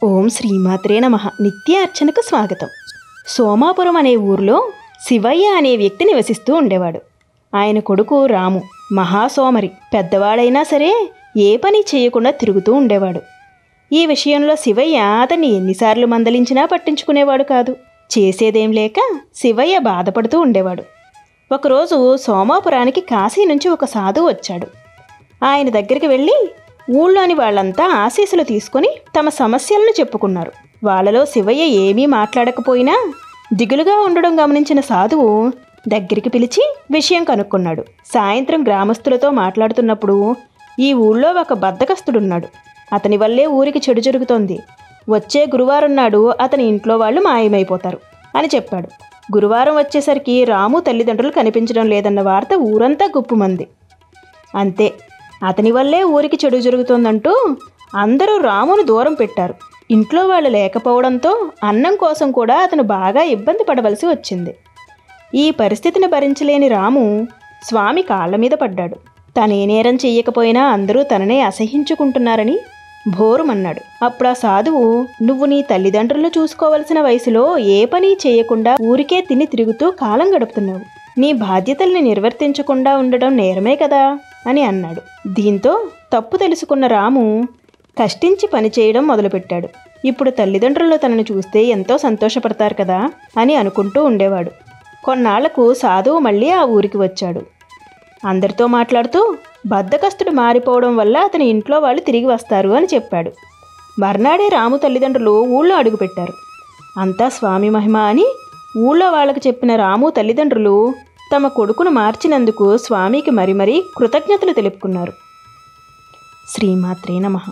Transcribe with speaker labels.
Speaker 1: ఓం శ్రీమాత్రే నమః. నిత్య అర్చనకు స్వాగతం. సోమాపురం అనే ఊరిలో శివయ్య అనే వ్యక్తి నివసిస్తూ ఉండేవాడు. ఆయన కొడుకు రాము మహాసోమరి. పెద్దవాడైనా సరే ఏ పని చేయకుండా తిరుగుతూ ఉండేవాడు. ఈ విషయంలో శివయ్య అతన్ని ఎన్నిసార్లు మందలించినా పట్టించుకునేవాడు కాదు. చేసేదేం లేక శివయ్య బాధపడుతూ ఉండేవాడు. ఒకరోజు సోమాపురానికి కాశీ నుంచి ఒక సాధువు వచ్చాడు. ఆయన దగ్గరికి వెళ్ళి ఊళ్ళోని వాళ్ళంతా ఆశీస్సులు తీసుకొని తమ సమస్యలను చెప్పుకున్నారు. వాళ్ళలో శివయ్య ఏమీ మాట్లాడకపోయినా దిగులుగా ఉండడం గమనించిన సాధువు దగ్గరికి పిలిచి విషయం కనుక్కున్నాడు. సాయంత్రం గ్రామస్తులతో మాట్లాడుతున్నప్పుడు, ఈ ఊళ్ళో ఒక బద్ధకస్తుడున్నాడు. అతని వల్లే ఊరికి చెడు జరుగుతోంది. వచ్చే గురువారం నాడు అతని ఇంట్లో వాళ్ళు మాయమైపోతారు అని చెప్పాడు. గురువారం వచ్చేసరికి రాము తల్లిదండ్రులు కనిపించడం లేదన్న వార్త ఊరంతా గుప్పుమంది. అంతే, అతని వల్లే ఊరికి చెడు జరుగుతోందంటూ అందరూ రామును దూరం పెట్టారు. ఇంట్లో వాళ్ళు లేకపోవడంతో అన్నం కోసం కూడా అతను బాగా ఇబ్బంది పడవలసి వచ్చింది. ఈ పరిస్థితిని భరించలేని రాము స్వామి కాళ్ళ మీద పడ్డాడు. తనే నేరం చెయ్యకపోయినా అందరూ తననే అసహించుకుంటున్నారని భోరుమన్నాడు. అప్పుడు ఆ సాధువు, నువ్వు నీ తల్లిదండ్రులు చూసుకోవలసిన వయసులో ఏ పని చేయకుండా ఊరికే తిని తిరుగుతూ కాలం గడుపుతున్నావు. నీ బాధ్యతల్ని నిర్వర్తించకుండా ఉండడం నేరమే కదా అని అన్నాడు. దీంతో తప్పు తెలుసుకున్న రాము కష్టించి పనిచేయడం మొదలుపెట్టాడు. ఇప్పుడు తల్లిదండ్రులు తనను చూస్తే ఎంతో సంతోషపడతారు కదా అని అనుకుంటూ ఉండేవాడు. కొన్నాళ్లకు సాధువు మళ్ళీ ఆ ఊరికి వచ్చాడు. అందరితో మాట్లాడుతూ బద్ధకస్తుడు మారిపోవడం వల్ల అతని ఇంట్లో వాళ్ళు తిరిగి వస్తారు అని చెప్పాడు. మర్నాడే రాము తల్లిదండ్రులు ఊళ్ళో అడుగుపెట్టారు. అంతా స్వామి మహిమ అని ఊళ్ళో వాళ్ళకు చెప్పిన రాము తల్లిదండ్రులు తమ కొడుకును మార్చినందుకు స్వామికి మరీ కృతజ్ఞతలు తెలుపుకున్నారు. శ్రీమాత్రే నమః.